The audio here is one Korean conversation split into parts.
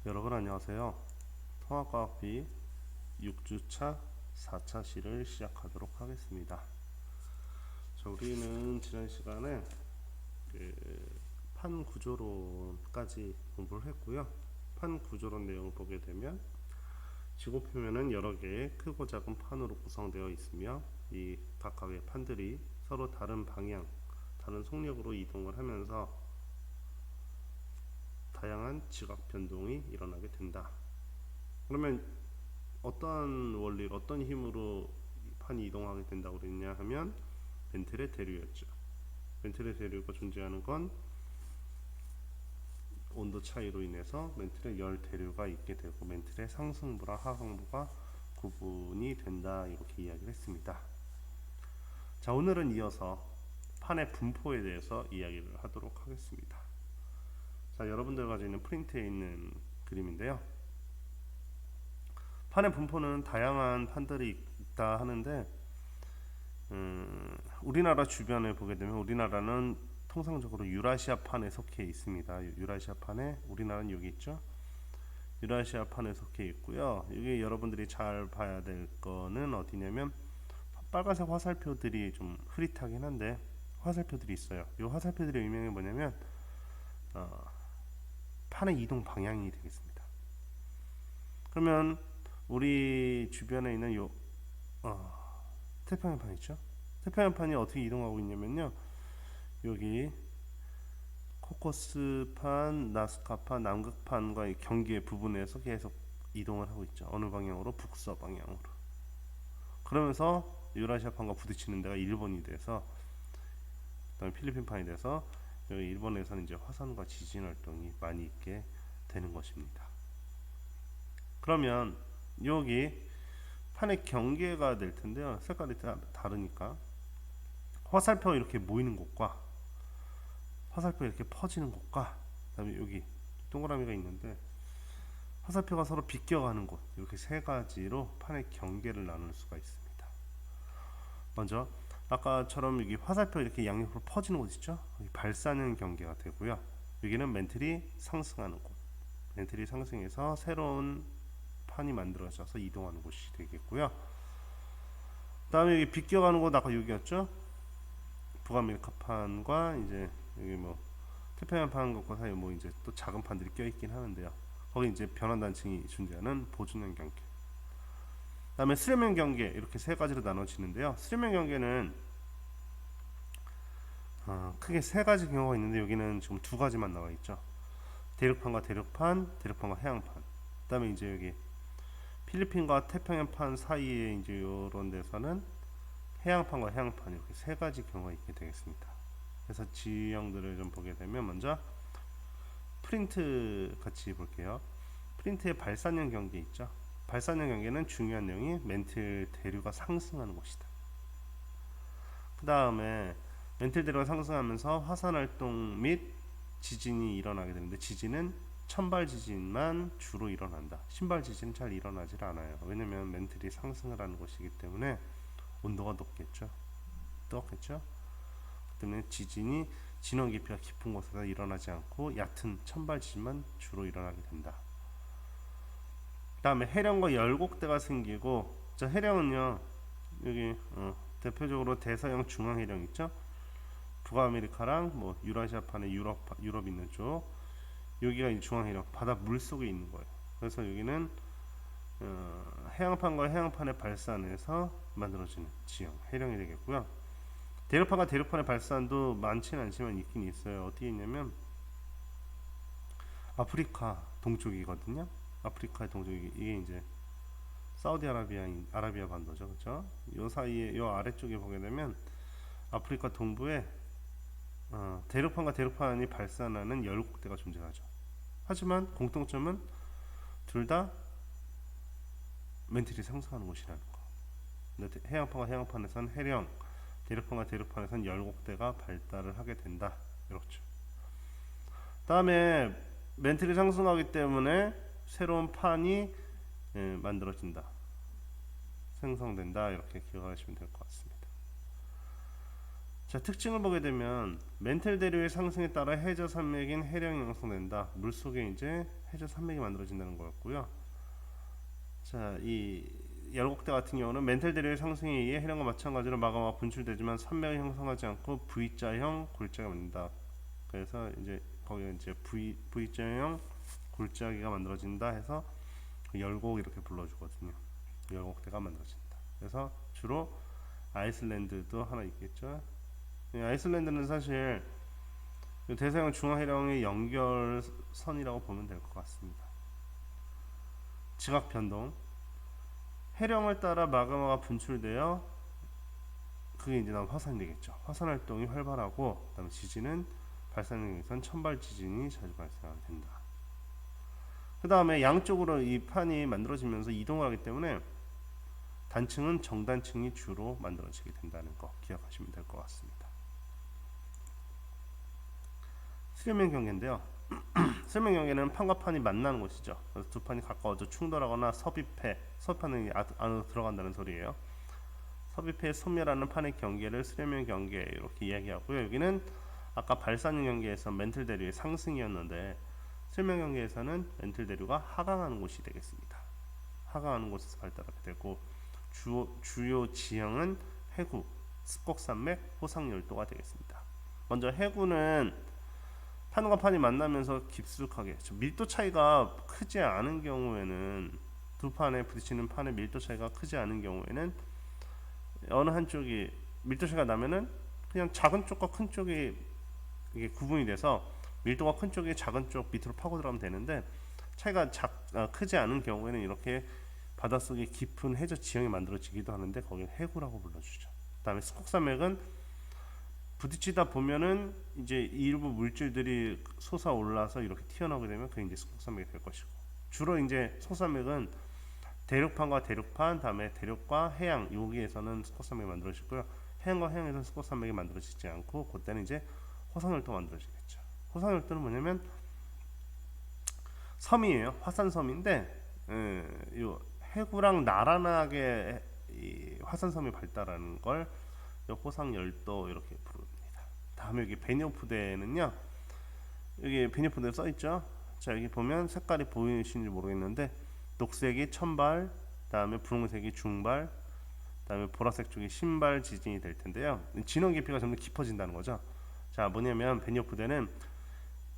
여러분 안녕하세요. 통합과학비 6주차 4차 시를 시작하도록 하겠습니다. 자, 우리는 지난 시간에 판 구조론까지 공부를 했고요. 판 구조론 내용을 보게 되면 지구 표면은 여러 개의 크고 작은 판으로 구성되어 있으며 이 각각의 판들이 서로 다른 방향, 다른 속력으로 이동을 하면서 다양한 지각 변동이 일어나게 된다. 그러면 어떠한 원리, 어떤 힘으로 판이 이동하게 된다고 그랬냐 하면 벤틀의 대류였죠. 벤틀의 대류가 존재하는 건 온도 차이로 인해서 멘틀의 열 대류가 있게 되고 멘틀의 상승부랑 하강부가 구분이 된다, 이렇게 이야기를 했습니다. 자, 오늘은 이어서 판의 분포에 대해서 이야기를 하도록 하겠습니다. 자, 여러분들 가지고 있는 프린트에 있는 그림인데요. 판의 분포는 다양한 판들이 있다 하는데 우리나라 주변을 보게 되면 우리나라는 통상적으로 유라시아판에 속해 있습니다. 유라시아판에 우리나라는 여기 있죠. 유라시아판에 속해 있고요. 이게 여러분들이 잘 봐야 될 거는 어디냐면 빨간색 화살표들이 좀 흐릿하긴 한데 화살표들이 있어요. 이 화살표들의 의미는 뭐냐면 판의 이동 방향이 되겠습니다. 그러면 우리 주변에 있는 요 태평양판 있죠? 태평양판이 어떻게 이동하고 있냐면요. 여기 코커스판, 나스카판, 남극판과의 경계 부분에서 계속 이동을 하고 있죠. 어느 방향으로? 북서 방향으로. 그러면서 유라시아판과 부딪히는 데가 일본이 돼서, 그다음에 필리핀판이 돼서 여기 일본에서는 이제 화산과 지진 활동이 많이 있게 되는 것입니다. 그러면 여기 판의 경계가 될 텐데요. 색깔이 다르니까 화살표 이렇게 모이는 곳과 화살표 이렇게 퍼지는 곳과 그다음에 여기 동그라미가 있는데 화살표가 서로 비껴가는 곳, 이렇게 세 가지로 판의 경계를 나눌 수가 있습니다. 먼저 아까처럼 여기 화살표 이렇게 양옆으로 퍼지는 곳 있죠? 여기 발산형 경계가 되고요. 여기는 멘틀이 상승하는 곳, 멘틀이 상승해서 새로운 판이 만들어져서 이동하는 곳이 되겠고요. 그 다음에 여기 비껴가는 곳 아까 여기였죠? 북아메리카판과 이제 여기 뭐 태평양판 것과 사이에 뭐 이제 또 작은 판들이 껴있긴 하는데요. 거기 이제 변환단층이 존재하는 보존형 경계. 그다음에 수렴형 경계, 이렇게 세 가지로 나눠지는데요. 수렴형 경계는 크게 세 가지 경우가 있는데 여기는 지금 두 가지만 나와 있죠. 대륙판과 대륙판, 대륙판과 해양판. 그다음에 이제 여기 필리핀과 태평양판 사이에 이제 이런 데서는 해양판과 해양판, 이렇게 세 가지 경우가 있게 되겠습니다. 그래서 지형들을 좀 보게 되면 먼저 프린트 같이 볼게요. 프린트의 발산형 경계 있죠. 발산형 경계는 중요한 내용이 멘틀 대류가 상승하는 곳이다. 그 다음에 멘틀 대류가 상승하면서 화산 활동 및 지진이 일어나게 되는데 지진은 천발 지진만 주로 일어난다. 신발 지진은 잘 일어나질 않아요. 왜냐면 멘틀이 상승을 하는 곳이기 때문에 온도가 높겠죠. 뜨겁겠죠. 그 때문에 지진이 진원 깊이가 깊은 곳에서 일어나지 않고 얕은 천발 지진만 주로 일어나게 된다. 그 다음에 해령과 열곡대가 생기고, 저 해령은요 여기 대표적으로 대서양 중앙해령 있죠. 북아메리카랑 뭐 유라시아판의 유럽 있는 쪽, 여기가 이 중앙해령, 바다 물 속에 있는 거예요. 그래서 여기는 해양판과 해양판의 발산에서 만들어지는 지형, 해령이 되겠고요. 대륙판과 대륙판의 발산도 많지는 않지만 있긴 있어요. 어디에 있냐면 아프리카 동쪽이거든요. 아프리카의 동쪽이, 이게 이제 사우디아라비아인 아라비아 반도죠, 그렇죠? 요 사이에, 요 아래쪽에 보게 되면 아프리카 동부에 대륙판과 대륙판이 발산하는 열국대가 존재하죠. 하지만 공통점은 둘 다 멘틀이 상승하는 곳이라는 거. 근데 해양판과 해양판에서는 해령, 대륙판과 대륙판에서는 열곡대가 발달을 하게 된다, 이렇죠. 다음에 멘틀이 상승하기 때문에 새로운 판이 만들어진다, 생성된다, 이렇게 기억하시면 될 것 같습니다. 자, 특징을 보게 되면 멘틀 대류의 상승에 따라 해저 산맥인 해령이 형성된다. 물속에 이제 해저 산맥이 만들어진다는 거였고요. 자, 이 열곡대 같은 경우는 멘틀 대류의 상승에 의해 해령과 마찬가지로 마그마가 분출되지만 산맥을 형성하지 않고 V자형 골짜기가 만든다. 그래서 이제 거기에 이제 V자형 골짜기가 만들어진다 해서 열곡 이렇게 불러주거든요. 열곡대가 만들어진다. 그래서 주로 아이슬란드도 하나 있겠죠. 아이슬란드는 사실 대서양 중앙해령의 연결선이라고 보면 될 것 같습니다. 지각 변동, 해령을 따라 마그마가 분출되어 그게 이제 화산이 되겠죠. 화산 활동이 활발하고, 그다음에 지진은 발산형에선 천발 지진이 자주 발생하게 된다. 그 다음에 양쪽으로 이 판이 만들어지면서 이동을 하기 때문에 단층은 정단층이 주로 만들어지게 된다는 거 기억하시면 될 것 같습니다. 수렴형 경계인데요. 수렴형 경계는 판과 판이 만나는 곳이죠. 그래서 두 판이 가까워져 충돌하거나 섭입판이 안으로 들어간다는 소리예요. 섭입해 소멸하는 판의 경계를 수렴형 경계 이렇게 이야기하고요. 여기는 아까 발산형 경계에서 멘틀 대류의 상승이었는데 수렴형 경계에서는 멘틀 대류가 하강하는 곳이 되겠습니다. 하강하는 곳에서 발달하게 되고 주요 지형은 해구, 습곡산맥, 호상열도가 되겠습니다. 먼저 해구는 판과 판이 만나면서 깊숙하게 밀도 차이가 크지 않은 경우에는 두 판에 부딪히는 판의 밀도 차이가 크지 않은 경우에는 어느 한쪽이 밀도 차이가 나면은 그냥 작은 쪽과 큰 쪽이 이게 구분이 돼서 밀도가 큰 쪽이 작은 쪽 밑으로 파고 들어가면 되는데 차이가 크지 않은 경우에는 이렇게 바닷속에 깊은 해저 지형이 만들어지기도 하는데 거기는 해구라고 불러주죠. 그다음에 습곡산맥은 부딪히다 보면은 이제 일부 물질들이 솟아올라서 이렇게 튀어나오게 되면 그게 이제 습곡산맥이 될 것이고, 주로 이제 습곡산맥은 대륙판과 대륙판, 다음에 대륙과 해양 여기에서는 습곡산맥이 만들어지고요. 해양과 해양에서는 습곡산맥이 만들어지지 않고 그때는 이제 호상열도 만들어지겠죠. 호상열도는 뭐냐면 섬이에요. 화산섬인데 이 해구랑 나란하게 이 화산섬이 발달하는 걸 호상열도 이렇게 부릅니다. 다음에 여기 베니오프데는요. 여기 베니오프데 써 있죠. 자, 여기 보면 색깔이 보이시는지 모르겠는데 녹색이 천발, 다음에 분홍색이 중발, 다음에 보라색 쪽이 신발 지진이 될 텐데요. 진원 깊이가 점점 깊어진다는 거죠. 자, 뭐냐면 베니오프데는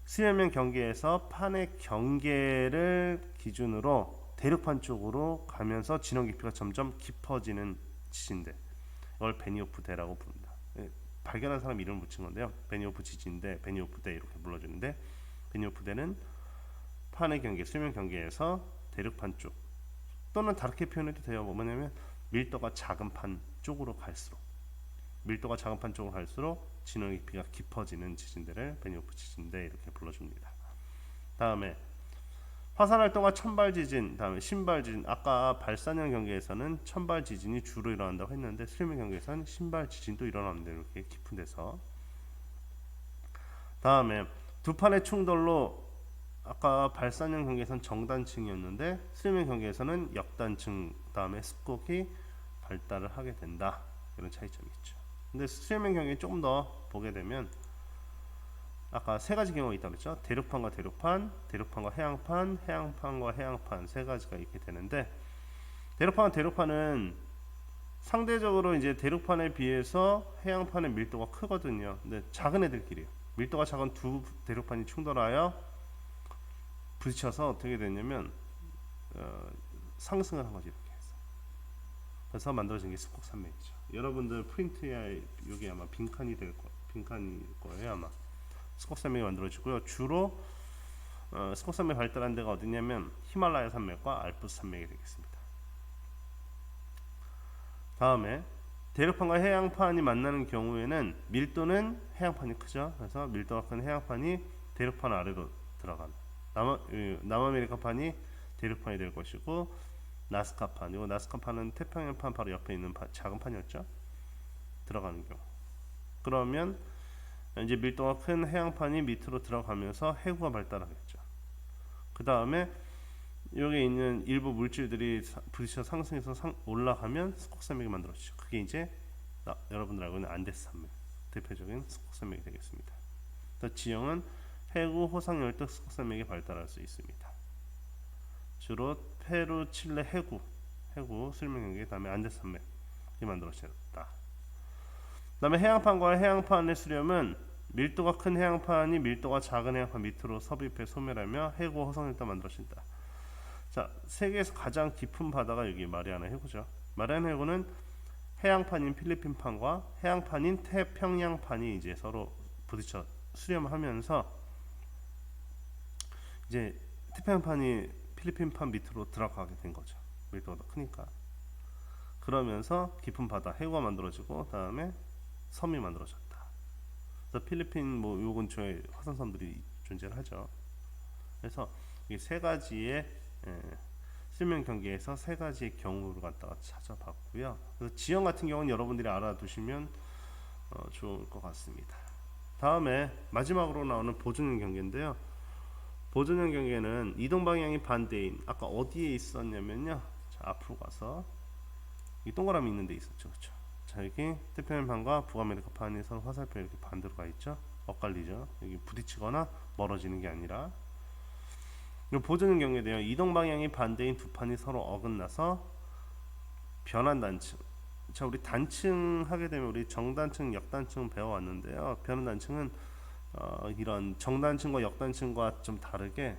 수렴형 경계에서 판의 경계를 기준으로 대륙판 쪽으로 가면서 진원 깊이가 점점 깊어지는 지진대. 이걸 베니오프데라고 부릅니다. 발견한 사람 이름을 붙인 건데요. 베니오프 지진대, 베니오프데 이렇게 불러주는데 베니오프데는 판의 경계, 수렴형 경계에서 대륙판 쪽 또는 다르게 표현해도 돼요. 뭐냐면 밀도가 작은 판 쪽으로 갈수록 진원 깊이가 깊어지는 지진대를 베니오프 지진대 이렇게 불러줍니다. 다음에 화산 활동과 천발 지진, 다음에 신발 지진. 아까 발산형 경계에서는 천발 지진이 주로 일어난다고 했는데 수렴형 경계에서는 신발 지진도 일어납니다. 이렇게 깊은 데서. 다음에 두 판의 충돌로 아까 발산형 경계에서는 정단층이었는데 수렴형 경계에서는 역단층, 다음에 습곡이 발달을 하게 된다. 이런 차이점이 있죠. 근데 수렴형 경계 조금 더 보게 되면 아까 세 가지 경우가 있다고 했죠. 대륙판과 대륙판, 대륙판과 해양판, 해양판과 해양판 세 가지가 있게 되는데 대륙판과 대륙판은 상대적으로 이제 대륙판에 비해서 해양판의 밀도가 크거든요. 근데 작은 애들끼리요. 밀도가 작은 두 대륙판이 충돌하여 부딪혀서 어떻게 되냐면 상승을 한 거지 이렇게 해서. 그래서 만들어진 게 습곡산맥이죠. 여러분들 프린트에 여기 아마 빈칸일 거예요 아마. 습곡산맥이 만들어지고요. 주로 습곡산맥 발달한 데가 어디냐면 히말라야 산맥과 알프스 산맥이 되겠습니다. 다음에 대륙판과 해양판이 만나는 경우에는 밀도는 해양판이 크죠. 그래서 밀도가 큰 해양판이 대륙판 아래로 들어가는 남아메리카판이 대륙판이 될 것이고 나스카판, 이 나스카판은 태평양판 바로 옆에 있는 작은 판이었죠. 들어가는 경우. 그러면 이제 밀도가 큰 해양판이 밑으로 들어가면서 해구가 발달하겠죠. 그 다음에 여기 있는 일부 물질들이 부딪혀 상승해서 올라가면 습곡산맥이 만들어지죠. 그게 이제 여러분들 알고 있는 안데스 산맥. 대표적인 스콕산맥이 되겠습니다. 또 지형은 해구 호상열대 스콕산맥이 발달할 수 있습니다. 주로 페루, 칠레 해구 수렴 경계, 다음에 안데산맥이 만들어졌다. 그다음에 해양판과 해양판의 수렴은 밀도가 큰 해양판이 밀도가 작은 해양판 밑으로 섭입해 소멸하며 해구 호상열대가 만들어진다. 자, 세계에서 가장 깊은 바다가 여기 마리아나 해구죠. 마리아나 해구는 해양판인 필리핀판과 해양판인 태평양판이 이제 서로 부딪혀 수렴하면서 이제 태평양판이 필리핀판 밑으로 들어가게 된 거죠. 밀도가 더 크니까. 그러면서 깊은 바다 해구가 만들어지고 다음에 섬이 만들어졌다. 그래서 필리핀 뭐 요 근처에 화산섬들이 존재를 하죠. 그래서 이 세 가지의 수면 경계에서 세 가지의 경우를 갖다가 찾아봤고요. 그래서 지형 같은 경우는 여러분들이 알아두시면 좋을 것 같습니다. 다음에 마지막으로 나오는 보존형 경계인데요. 보존형 경계는 이동 방향이 반대인 아까 어디에 있었냐면요. 자, 앞으로 가서 이 동그라미 있는 데 있었죠. 그렇죠? 자, 여기 태평양판과 북아메리카판이 서로 화살표 이렇게 반대로 가 있죠. 엇갈리죠. 여기 부딪히거나 멀어지는 게 아니라 보존형 경계인데요. 이동 방향이 반대인 두 판이 서로 어긋나서 변환 단층. 자, 우리 단층 하게 되면 우리 정단층, 역단층 배워왔는데요. 변환 단층은 이런 정단층과 역단층과 좀 다르게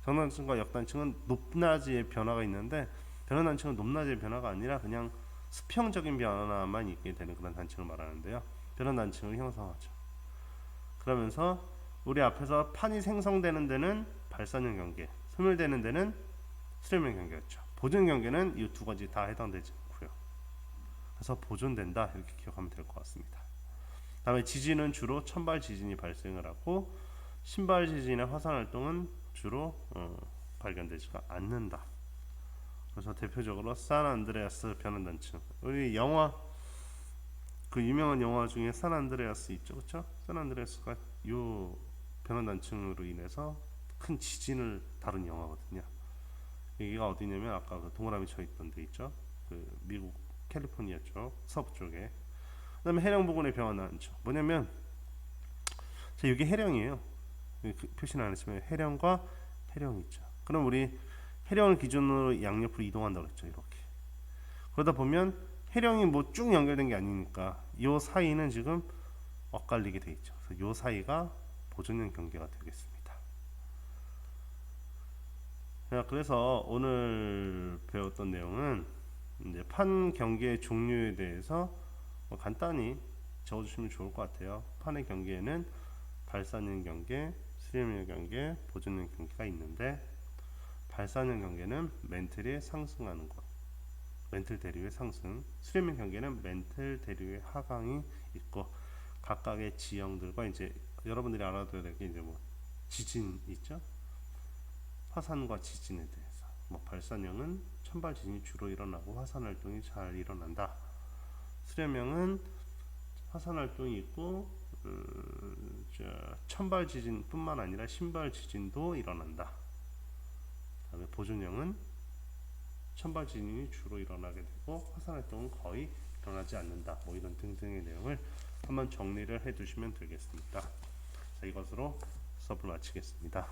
정단층과 역단층은 높낮이의 변화가 있는데 변환 단층은 높낮이의 변화가 아니라 그냥 수평적인 변화만 있게 되는 그런 단층을 말하는데요. 변환 단층을 형성하죠. 그러면서 우리 앞에서 판이 생성되는 데는 발산형 경계, 소멸되는 데는 수렴형 경계였죠. 보존 경계는 이 두 가지 다 해당되지 않고요. 그래서 보존된다 이렇게 기억하면 될 것 같습니다. 다음에 지진은 주로 천발 지진이 발생을 하고 신발 지진의 화산 활동은 주로 발견되지가 않는다. 그래서 대표적으로 산안드레아스 변환 단층. 우리 영화 그 유명한 영화 중에 산안드레아스 있죠, 그렇죠? 산안드레아스가 요 변환 단층으로 인해서 큰 지진을 다룬 영화거든요. 여기가 어디냐면 아까 그 동그라미 쳐 있던 데 있죠. 그 미국 캘리포니아 쪽 서부 쪽에. 그다음에 해령 부근의 변환 단층. 뭐냐면 자, 여기 해령이에요. 여기 표시는 안 했지만 해령과 해령이 있죠. 그럼 우리 해령을 기준으로 양옆으로 이동한다고 했죠. 이렇게. 그러다 보면 해령이 뭐 쭉 연결된 게 아니니까 이 사이는 지금 엇갈리게 돼 있죠. 그래서 이 사이가 보존형 경계가 되겠습니다. 자, 그래서 오늘 배웠던 내용은 이제 판 경계의 종류에 대해서 간단히 적어주시면 좋을 것 같아요. 판의 경계에는 발산형 경계, 수렴형 경계, 보존형 경계가 있는데 발산형 경계는 멘틀이 상승하는 것, 멘틀 대류의 상승, 수렴형 경계는 멘틀 대류의 하강이 있고 각각의 지형들과 이제 여러분들이 알아둬야 될 게 이제 뭐 지진 있죠. 화산과 지진에 대해서 뭐 발산형은 천발 지진이 주로 일어나고 화산 활동이 잘 일어난다. 수렴형은 화산 활동이 있고 천발 지진뿐만 아니라 신발 지진도 일어난다. 그다음에 보존형은 천발 지진이 주로 일어나게 되고 화산 활동은 거의 일어나지 않는다. 뭐 이런 등등의 내용을 한번 정리를 해두시면 되겠습니다. 자, 이것으로 수업을 마치겠습니다.